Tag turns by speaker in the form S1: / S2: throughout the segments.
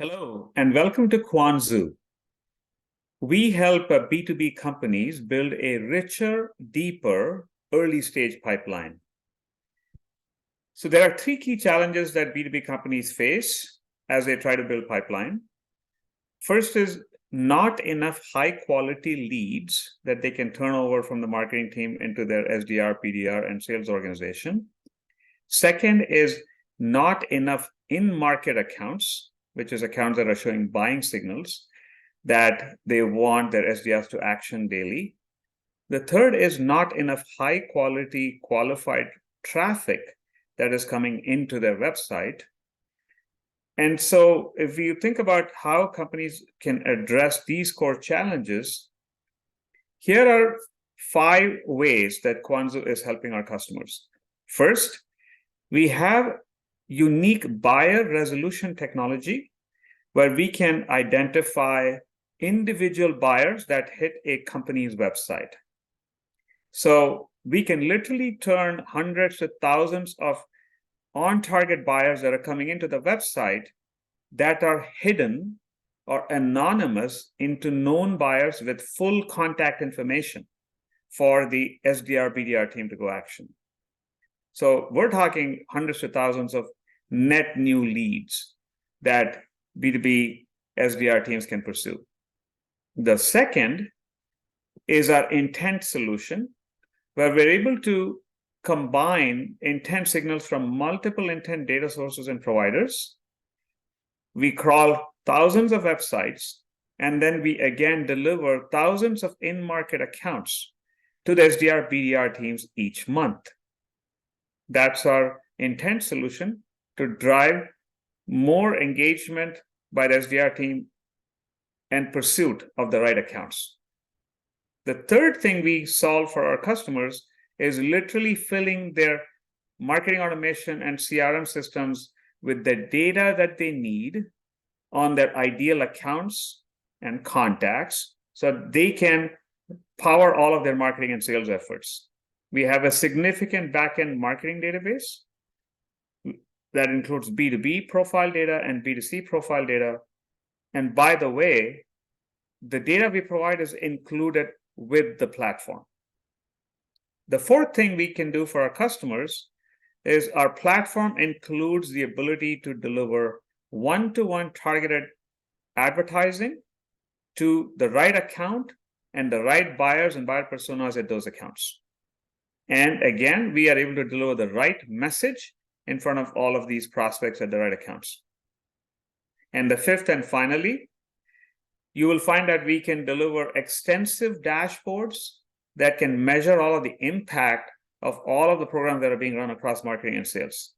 S1: Hello, and welcome to Kwanzoo. We help B2B companies build a richer, deeper, early stage pipeline. So there are three key challenges that B2B companies face as they try to build pipeline. First is not enough high quality leads that they can turn over from the marketing team into their SDR, PDR, and sales organization. Second is not enough in-market accounts, which is accounts that are showing buying signals that they want their SDRs to action daily. The third is not enough high quality qualified traffic that is coming into their website. And so if you think about how companies can address these core challenges, here are 5 ways that Kwanzoo is helping our customers. First, we have unique buyer resolution technology where we can identify individual buyers that hit a company's website. So we can literally turn hundreds to thousands of on-target buyers that are coming into the website that are hidden or anonymous into known buyers with full contact information for the SDR, BDR team to go action. So we're talking hundreds to thousands of net new leads that B2B SDR teams can pursue. The second is our intent solution, where we're able to combine intent signals from multiple intent data sources and providers. We crawl thousands of websites, and then we again deliver thousands of in-market accounts to the SDR, BDR teams each month. That's our intent solution to drive more engagement by the SDR team and pursuit of the right accounts. The third thing we solve for our customers is literally filling their marketing automation and CRM systems with the data that they need on their ideal accounts and contacts so they can power all of their marketing and sales efforts. We have a significant backend marketing database that includes B2B profile data and B2C profile data. And by the way, the data we provide is included with the platform. The fourth thing we can do for our customers is our platform includes the ability to deliver one-to-one targeted advertising to the right account and the right buyers and buyer personas at those accounts. And again, we are able to deliver the right message in front of all of these prospects at the right accounts. And the fifth and finally, you will find that we can deliver extensive dashboards that can measure all of the impact of all of the programs that are being run across marketing and sales.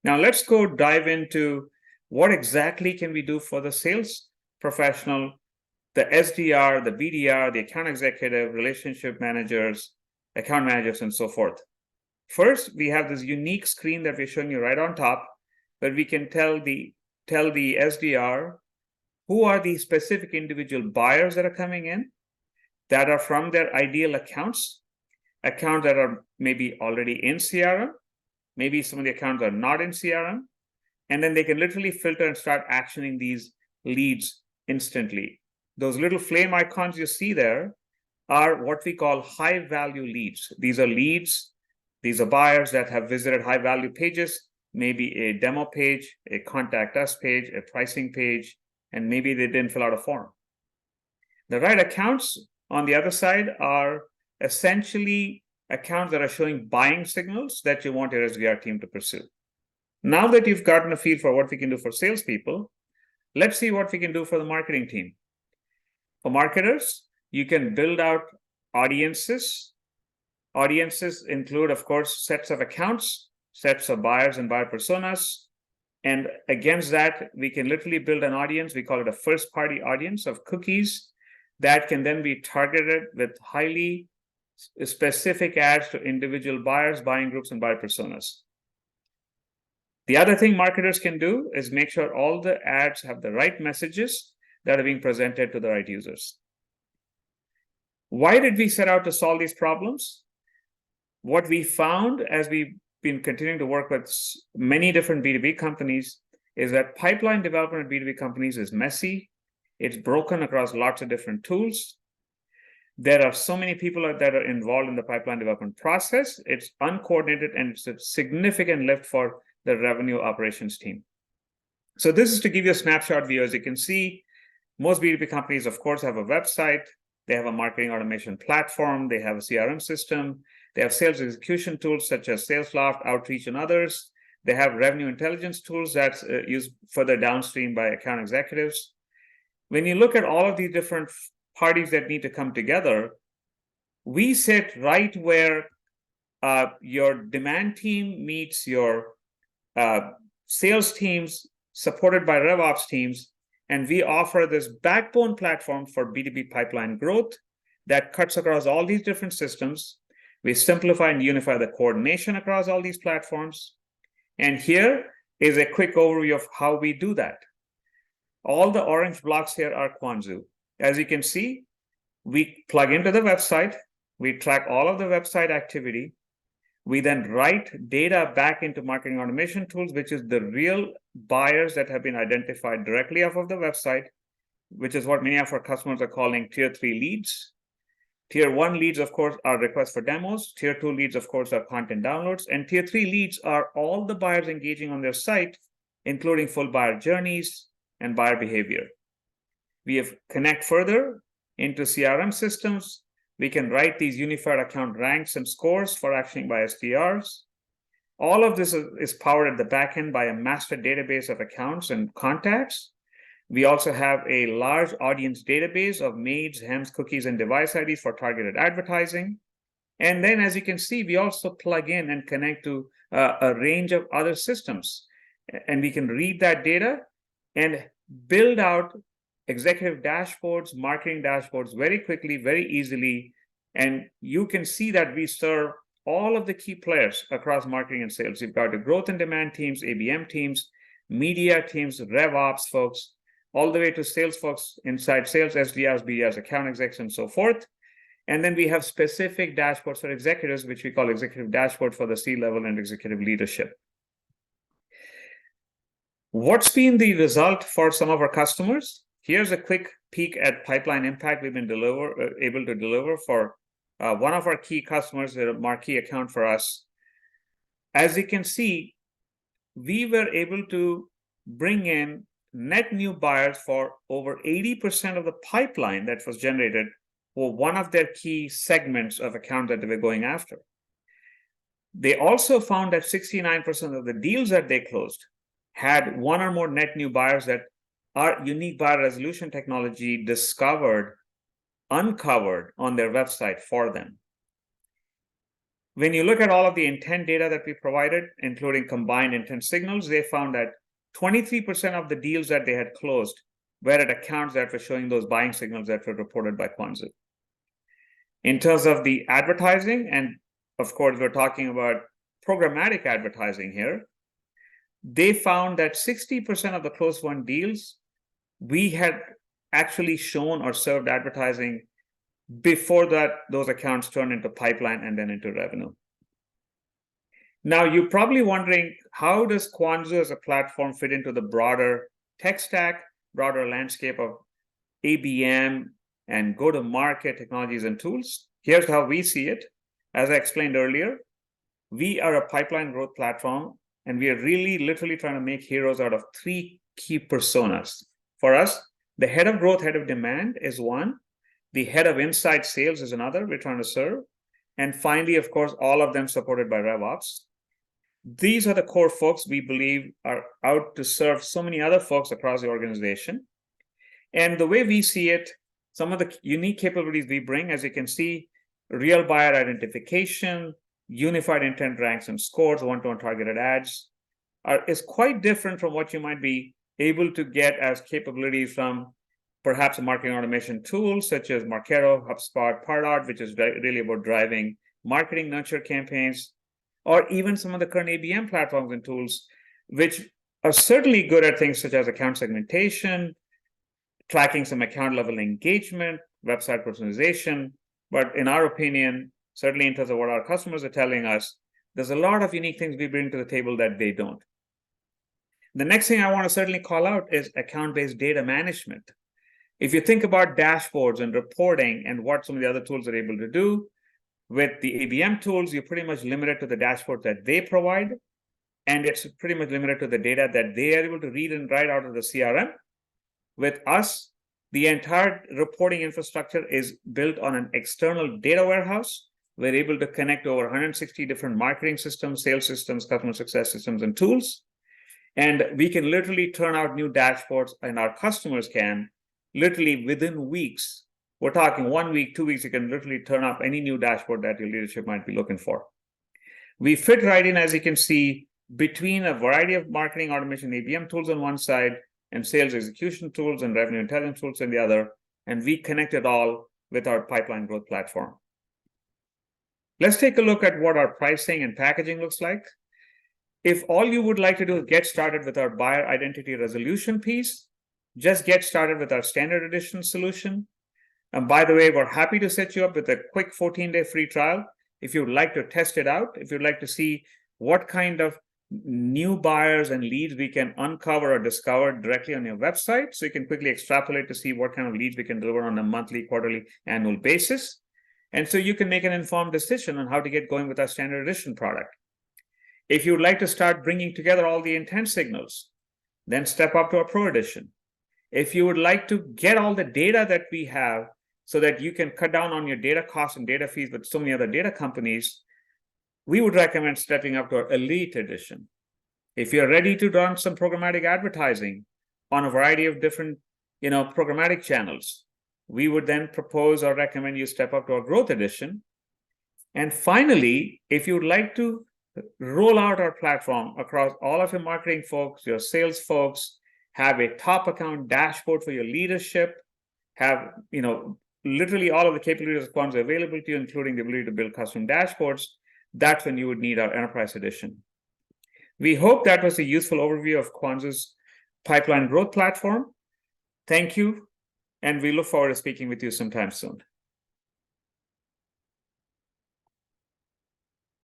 S1: Now let's go dive into what exactly can we do for the sales professional, the SDR, the BDR, the account executive, relationship managers, account managers, and so forth. First, we have this unique screen that we're showing you right on top, where we can tell the SDR who are the specific individual buyers that are coming in that are from their ideal accounts that are maybe already in CRM, maybe some of the accounts are not in CRM, and then they can literally filter and start actioning these leads instantly. Those little flame icons you see there are what we call high-value leads. These are leads, these are buyers that have visited high-value pages, maybe a demo page, a contact us page, a pricing page, and maybe they didn't fill out a form. The right accounts on the other side are essentially accounts that are showing buying signals that you want your SDR team to pursue. Now that you've gotten a feel for what we can do for salespeople, let's see what we can do for the marketing team. For marketers, you can build out audiences. Audiences include, of course, sets of accounts, sets of buyers and buyer personas. And against that, we can literally build an audience. We call it a first-party audience of cookies that can then be targeted with highly specific ads to individual buyers, buying groups, and buyer personas. The other thing marketers can do is make sure all the ads have the right messages that are being presented to the right users. Why did we set out to solve these problems? What we found as we've been continuing to work with many different B2B companies is that pipeline development at B2B companies is messy. It's broken across lots of different tools. There are so many people that are involved in the pipeline development process. It's uncoordinated, and it's a significant lift for the revenue operations team. So this is to give you a snapshot view. As you can see, most B2B companies, of course, have a website. They have a marketing automation platform. They have a CRM system. They have sales execution tools such as SalesLoft, Outreach, and others. They have revenue intelligence tools that's used further downstream by account executives. When you look at all of these different parties that need to come together, we sit right where your demand team meets your sales teams, supported by RevOps teams, and we offer this backbone platform for B2B pipeline growth that cuts across all these different systems. We simplify and unify the coordination across all these platforms. And here is a quick overview of how we do that. All the orange blocks here are Kwanzoo. As you can see, we plug into the website, we track all of the website activity, we then write data back into marketing automation tools, which is the real buyers that have been identified directly off of the website, which is what many of our customers are calling tier 3 leads. Tier 1 leads, of course, are requests for demos. Tier 2 leads, of course, are content downloads. And tier 3 leads are all the buyers engaging on their site, including full buyer journeys and buyer behavior. We have connect further into CRM systems. We can write these unified account ranks and scores for actioning by SDRs. All of this is powered at the back end by a master database of accounts and contacts. We also have a large audience database of maids, hems, cookies, and device IDs for targeted advertising. And then, as you can see, we also plug in and connect to a range of other systems. And we can read that data and build out executive dashboards, marketing dashboards very quickly, very easily. And you can see that we serve all of the key players across marketing and sales. You've got the growth and demand teams, ABM teams, media teams, RevOps folks, all the way to sales folks inside sales, SDRs, BDRs, account execs, and so forth. And then we have specific dashboards for executives, which we call executive dashboard for the C-level and executive leadership. What's been the result for some of our customers? Here's a quick peek at pipeline impact we've been able to deliver for one of our key customers, a marquee account for us. As you can see, we were able to bring in net new buyers for over 80% of the pipeline that was generated for one of their key segments of account that they were going after. They also found that 69% of the deals that they closed had one or more net new buyers that our unique buyer resolution technology uncovered on their website for them. When you look at all of the intent data that we provided, including combined intent signals, they found that 23% of the deals that they had closed were at accounts that were showing those buying signals that were reported by Kwanzoo. In terms of the advertising, and of course, we're talking about programmatic advertising here, they found that 60% of the closed won deals, we had actually shown or served advertising before that those accounts turned into pipeline and then into revenue. Now, you're probably wondering, how does Kwanzoo as a platform fit into the broader tech stack, broader landscape of ABM and go-to-market technologies and tools? Here's how we see it. As I explained earlier, we are a pipeline growth platform, and we are really literally trying to make heroes out of 3 key personas. For us, the head of growth, head of demand is one. The head of inside sales is another we're trying to serve. And finally, of course, all of them supported by RevOps. These are the core folks we believe are out to serve so many other folks across the organization. And the way we see it, some of the unique capabilities we bring, as you can see, real buyer identification, unified intent ranks and scores, one-to-one targeted ads, is quite different from what you might be able to get as capabilities from perhaps a marketing automation tool such as Marketo, HubSpot, Pardot, which is really about driving marketing nurture campaigns, or even some of the current ABM platforms and tools, which are certainly good at things such as account segmentation, tracking some account level engagement, website personalization. But in our opinion, certainly in terms of what our customers are telling us, there's a lot of unique things we bring to the table that they don't. The next thing I want to certainly call out is account-based data management. If you think about dashboards and reporting and what some of the other tools are able to do, with the ABM tools, you're pretty much limited to the dashboard that they provide, and it's pretty much limited to the data that they are able to read and write out of the CRM. With us, the entire reporting infrastructure is built on an external data warehouse. We're able to connect over 160 different marketing systems, sales systems, customer success systems, and tools. And we can literally turn out new dashboards, and our customers can literally within weeks. We're talking 1 week, 2 weeks, you can literally turn up any new dashboard that your leadership might be looking for. We fit right in, as you can see, between a variety of marketing automation ABM tools on one side and sales execution tools and revenue intelligence tools on the other, and we connect it all with our pipeline growth platform. Let's take a look at what our pricing and packaging looks like. If all you would like to do is get started with our buyer identity resolution piece, just get started with our standard edition solution. And by the way, we're happy to set you up with a quick 14-day free trial. If you'd like to test it out, if you'd like to see what kind of new buyers and leads we can uncover or discover directly on your website, so you can quickly extrapolate to see what kind of leads we can deliver on a monthly, quarterly, annual basis. And so you can make an informed decision on how to get going with our standard edition product. If you'd like to start bringing together all the intent signals, then step up to our Pro Edition. If you would like to get all the data that we have so that you can cut down on your data costs and data fees with so many other data companies, we would recommend stepping up to our Elite Edition. If you're ready to run some programmatic advertising on a variety of different, programmatic channels, we would then propose or recommend you step up to our Growth Edition. And finally, if you'd like to roll out our platform across all of your marketing folks, your sales folks, have a top account dashboard for your leadership, have, literally all of the capabilities of Kwanzoo available to you, including the ability to build custom dashboards, that's when you would need our Enterprise Edition. We hope that was a useful overview of Kwanzoo's pipeline growth platform. Thank you, and we look forward to speaking with you sometime soon.